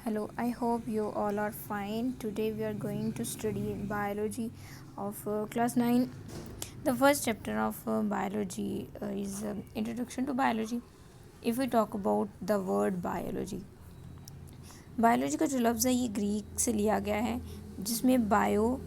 Hello, I hope you all are fine. Today we are going to study biology of class 9. The first chapter of biology is Introduction to Biology. If we talk about the word biology, biology का जो लफ्ज़ है ये Greek से लिया गया है, जिसमें बायो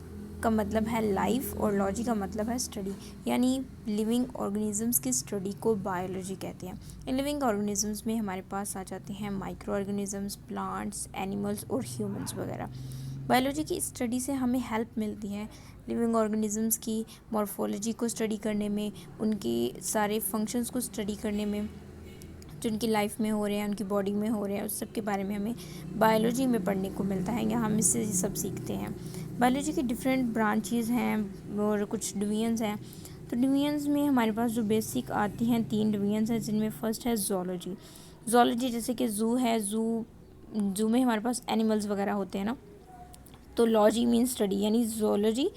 का मतलब है लाइफ और लॉजी का मतलब है स्टडी, यानी लिविंग ऑर्गेनिजम्स की स्टडी को बायोलॉजी कहते हैं। इन लिविंग ऑर्गेनिजम्स में हमारे पास आ जाते हैं माइक्रो ऑर्गेनिजम्स, प्लांट्स, एनिमल्स और ह्यूमंस वगैरह। बायोलॉजी की स्टडी से हमें हेल्प मिलती है लिविंग ऑर्गेनिजम्स की मॉर्फोलॉजी को स्टडी करने में, उनके सारे फंक्शंस को स्टडी करने में, जो उनकी लाइफ में हो रहे हैं, उनकी बॉडी में हो रहे हैं, उस सब के बारे में हमें बायोलॉजी में पढ़ने को मिलता है, या हम इससे सब सीखते हैं। बायोलॉजी के डिफरेंट ब्रांचेस हैं और कुछ डिवीजन्स हैं। तो डिवीजन्स में हमारे पास जो बेसिक आती हैं 3 डिवीजन्स हैं, जिनमें फर्स्ट है जोलॉजी। जोलॉजी जैसे कि ज़ू है, ज़ू में हमारे पास एनिमल्स वगैरह होते हैं ना, तो लॉजी मीन स्टडी, यानी जोलॉजी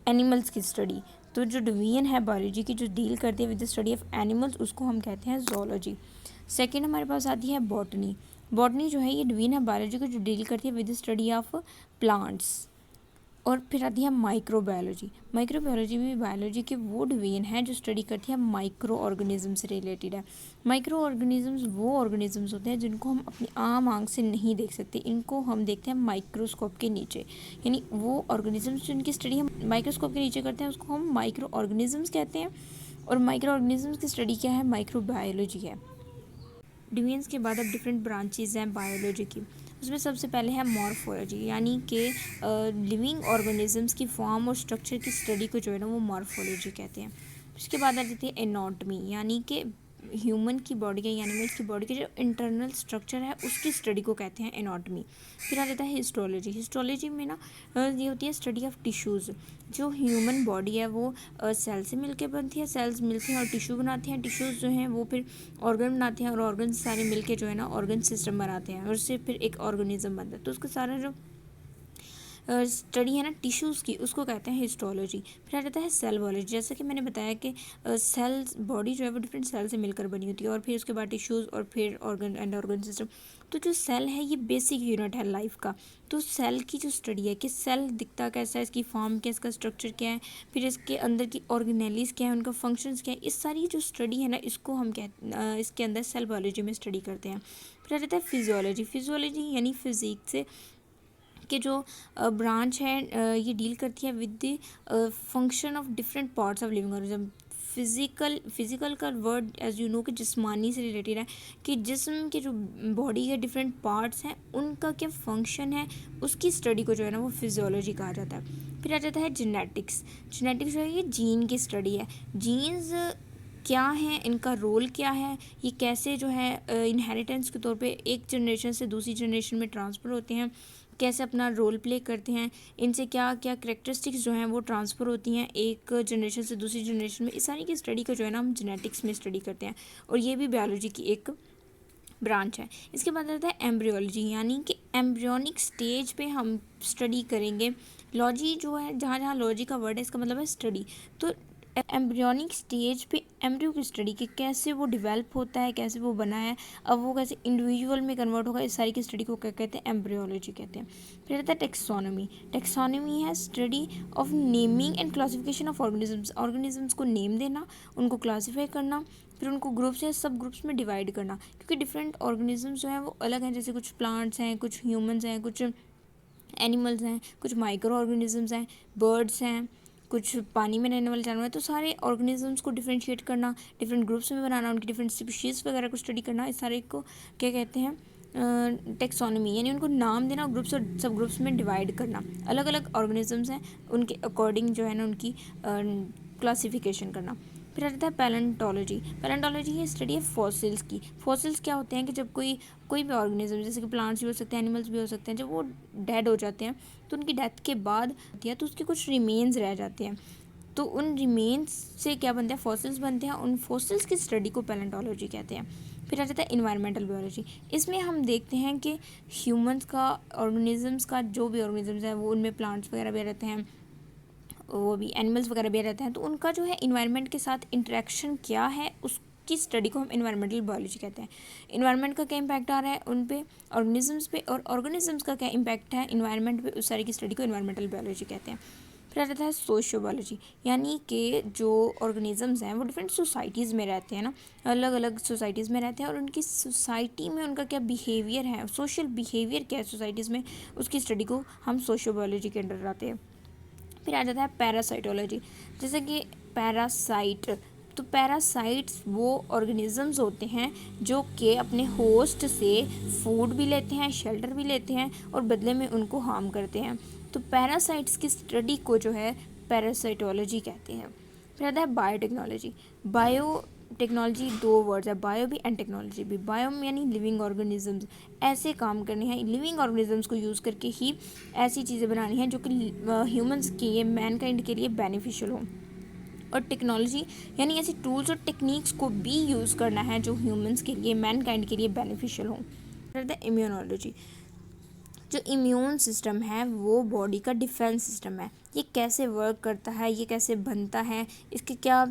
एनिमल्स की स्टडी। तो जो डिवीजन है बायोलॉजी की जो डील करते हैं with the study of animals, उसको हम कहते हैं जोलॉजी। सेकेंड हमारे पास आती है बॉटनी। बॉटनी जो है ये डिवीजन है बायोलॉजी को जो डील करती है with the study of plants. और फिर आती है माइक्रोबायोलॉजी। माइक्रोबायोलॉजी भी बायोलॉजी के वो डिवीजन है जो स्टडी करती है माइक्रो ऑर्गेनिज्म से रिलेटेड है। माइक्रो ऑर्गेनिजम्स वो ऑर्गेनिजम्स होते हैं जिनको हम अपनी आम आंख से नहीं देख सकते, इनको हम देखते हैं माइक्रोस्कोप के नीचे, यानी वो ऑर्गेनिजम्स जिनकी स्टडी हम माइक्रोस्कोप के नीचे करते हैं उसको हम माइक्रो ऑर्गेनिजम्स कहते हैं। और माइक्रो ऑर्गेनिजम्स की स्टडी क्या है? माइक्रोबायोलॉजी है। डिवीजन्स के बाद अब डिफरेंट ब्रांचेज हैं बायोलॉजी की। उसमें सबसे पहले है मॉर्फोलॉजी, यानी कि लिविंग ऑर्गेनिजम्स की फॉर्म और स्ट्रक्चर की स्टडी को जो है ना वो मॉर्फोलॉजी कहते हैं। उसके बाद आ जाती है एनाटॉमी, यानी कि ह्यूमन की बॉडी के, एनिमल्स की बॉडी के जो इंटरनल स्ट्रक्चर है उसकी स्टडी को कहते हैं एनाटॉमी। फिर आ जाता है हिस्टोलॉजी। हिस्टोलॉजी में ना ये होती है स्टडी ऑफ टिश्यूज़। जो ह्यूमन बॉडी है वो सेल से मिलके बनती है, सेल्स मिलते हैं और टिश्यू बनाते हैं, टिश्यूज़ जो हैं वो फिर ऑर्गन बनाते हैं और ऑर्गन सारे मिलके जो है ना ऑर्गन सिस्टम बनाते हैं और उससे फिर एक ऑर्गेनिज्म बनता है। तो उसका सारा जो स्टडी है ना टिश्यूज़ की, उसको कहते हैं हिस्टोलॉजी। फिर आ जाता है सेल बायोलॉजी। जैसा कि मैंने बताया कि सेल्स बॉडी जो है वो डिफरेंट सेल से मिलकर बनी होती है, और फिर उसके बाद टिश्यूज़ और फिर ऑर्गन एंड ऑर्गन सिस्टम। तो जो सेल है ये बेसिक यूनिट है लाइफ का। तो सेल की जो स्टडी है कि सेल दिखता कैसा है, इसकी फॉर्म क्या है, इसका स्ट्रक्चर क्या है, फिर इसके अंदर की ऑर्गेनेलीज क्या है, उनका फंक्शंस क्या है, इस सारी जो स्टडी है ना इसको हम इसके अंदर सेल बायोलॉजी में स्टडी करते हैं। फिर आ जाता है फिजियोलॉजी। फिजियोलॉजी यानी फिजिक्स से के जो ब्रांच है ये डील करती है with the function of different parts of living organism. Physical का वर्ड एज यू नो कि जिस्मानी से रिलेटेड है, कि जिस्म के जो बॉडी के डिफरेंट पार्ट्स हैं उनका क्या फंक्शन है, उसकी स्टडी को जो है ना वो फिजियोलॉजी कहा जाता है। फिर आ जाता है जेनेटिक्स। जेनेटिक्स जो है ये जीन की स्टडी है। जीन्स क्या है, इनका रोल क्या है, ये कैसे जो है इनहेरिटेंस के तौर पे एक जनरेशन से दूसरी जनरेशन में ट्रांसफ़र होते हैं, कैसे अपना रोल प्ले करते हैं, इनसे क्या क्या करेक्टरिस्टिक्स जो हैं वो ट्रांसफ़र होती हैं एक जनरेशन से दूसरी जनरेशन में। इस सारी की स्टडी को जो है ना हम जेनेटिक्स में स्टडी करते हैं, और ये भी बायोलॉजी की एक ब्रांच है। इसके बाद आता है एम्ब्रियोलॉजी, यानी कि एम्ब्रियोनिक स्टेज पे हम स्टडी करेंगे। लॉजी जो है, जहाँ जहाँ लॉजी का वर्ड है इसका मतलब है स्टडी। तो एम्ब्रियोनिक स्टेज पे एम्ब्रियो की स्टडी कि कैसे वो डिवेल्प होता है, कैसे वो बना है, अब वो कैसे इंडिविजुअल में कन्वर्ट होगा, इस सारी की स्टडी को क्या कहते हैं? एम्ब्रियोलॉजी कहते हैं। फिर आता है टेक्सोनॉमी। टेक्सोनॉमी है study of naming and classification of organisms. Organisms को नेम देना, उनको क्लासीफाई करना, फिर उनको ग्रुप्स या सब ग्रुप्स में डिवाइड करना, क्योंकि डिफरेंट ऑर्गेनिजम्स जो हैं वो अलग हैं। जैसे कुछ प्लांट्स हैं, कुछ ह्यूमंस हैं, कुछ एनिमल्स हैं, कुछ माइक्रो ऑर्गेनिजम्स हैं, बर्ड्स हैं, कुछ पानी में रहने वाले जानवर हैं। तो सारे ऑर्गेनिजम्स को डिफ्रेंशिएट करना, डिफरेंट ग्रुप्स में बनाना, उनकी डिफरेंट स्पीशीज़ वगैरह को स्टडी करना, इस सारे को क्या कहते हैं? टेक्सोनॉमी, यानी उनको नाम देना, ग्रुप्स और सब ग्रुप्स में डिवाइड करना। अलग अलग ऑर्गेनिजम्स हैं उनके अकॉर्डिंग जो है ना उनकी क्लासिफिकेशन करना। फिर आता है पैलेंटोलॉजी। पैलेंटोलॉजी है स्टडी है फॉसिल्स की। फॉसिल्स क्या होते हैं कि जब कोई भी ऑर्गेनिज्म, जैसे कि प्लांट्स भी हो सकते हैं, एनिमल्स भी हो सकते हैं, जब वो डेड हो जाते हैं तो उनकी डेथ के बाद तो उसके कुछ रिमेन्स रह जाते हैं, तो उन रिमेन्स से क्या बनते हैं? फॉसिल्स बनते हैं। उन फॉसिल्स की स्टडी को पैलेंटोलॉजी कहते हैं। फिर आ जाता है इन्वायरमेंटल बायोलॉजी। इसमें हम देखते हैं कि ह्यूमंस का, ऑर्गेनिजम्स का, जो भी ऑर्गेनिजम्स हैं वो, उनमें प्लांट्स वगैरह भी रहते हैं, वो भी एनिमल्स वगैरह भी रहते हैं, तो उनका जो है इन्वायरमेंट के साथ इंटरेक्शन क्या है, उसकी स्टडी को हम इन्वायरमेंटल बायोलॉजी कहते हैं। इन्वायरमेंट का क्या इम्पैक्ट आ रहा है उन पे, ऑर्गेनिजम्स पे, और ऑर्गेनिजम्स का क्या इम्पैक्ट है इन्वायरमेंट पे, उस सारी की स्टडी को इन्वायरमेंटल बायोलॉजी कहते हैं। फिर आ जाता है सोशियोबायोलॉजी, यानी कि जो ऑर्गेनिजम्स हैं वो डिफरेंट सोसाइटीज़ में रहते हैं ना, अलग अलग सोसाइटीज़ में रहते हैं, और उनकी सोसाइटी में उनका क्या बिहेवियर है, सोशल बिहेवियर क्या है सोसाइटीज़ में, उसकी स्टडी को हम सोशियोबायोलॉजी के अंडर लाते हैं। फिर आ जाता है पैरासाइटोलॉजी, जैसे कि पैरासाइट, तो पैरासाइट्स वो ऑर्गेनिजम्स होते हैं जो कि अपने होस्ट से फूड भी लेते हैं, शेल्टर भी लेते हैं, और बदले में उनको हार्म करते हैं। तो पैरासाइट्स की स्टडी को जो है पैरासाइटोलॉजी कहते हैं। फिर आता है बायोटेक्नोलॉजी। बायोटेक्नोलॉजी दो वर्ड्स है, बायो भी एंड टेक्नोलॉजी भी। बायो यानी लिविंग ऑर्गेनिजम्स, ऐसे काम करने हैं लिविंग ऑर्गेनिजम्स को यूज़ करके ही ऐसी चीज़ें बनानी हैं जो कि ह्यूमंस के लिए, मैनकाइंड के लिए बेनिफिशियल हो। और टेक्नोलॉजी यानी ऐसी टूल्स और टेक्निक्स को भी यूज़ करना है जो ह्यूमंस के लिए, मैनकाइंड के लिए बेनिफिशियल हो। इम्यूनोलॉजी, जो इम्यून सिस्टम है वो बॉडी का डिफेंस सिस्टम है, ये कैसे वर्क करता है, ये कैसे बनता है, इसके क्या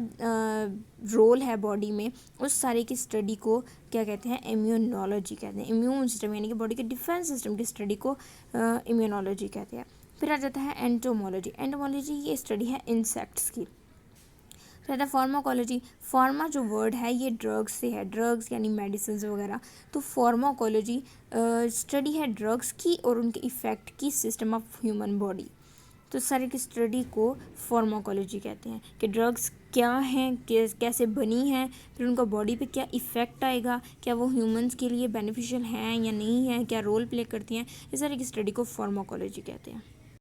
रोल है बॉडी में, उस सारे की स्टडी को क्या कहते हैं, इम्यूनोलॉजी कहते हैं। इम्यून सिस्टम यानी कि बॉडी के डिफेंस सिस्टम की स्टडी को इम्यूनोलॉजी कहते हैं। फिर आ जाता है एंटोमोलॉजी। एंटोमोलॉजी ये स्टडी है इंसेक्ट्स की। फिर आता है फार्माकोलॉजी। फार्मा जो वर्ड है ये ड्रग्स से है, ड्रग्स यानी मेडिसिन वगैरह, तो फार्माकोलॉजी स्टडी है ड्रग्स की और उनके इफ़ेक्ट की सिस्टम ऑफ ह्यूमन बॉडी। तो सारी की स्टडी को फार्माकोलॉजी कहते हैं कि ड्रग्स क्या हैं, कैसे बनी हैं, फिर उनका बॉडी पे क्या इफ़ेक्ट आएगा, क्या वो ह्यूमंस के लिए बेनिफिशियल हैं या नहीं है, क्या रोल प्ले करती हैं, इस सारी की स्टडी को फार्माकोलॉजी कहते हैं।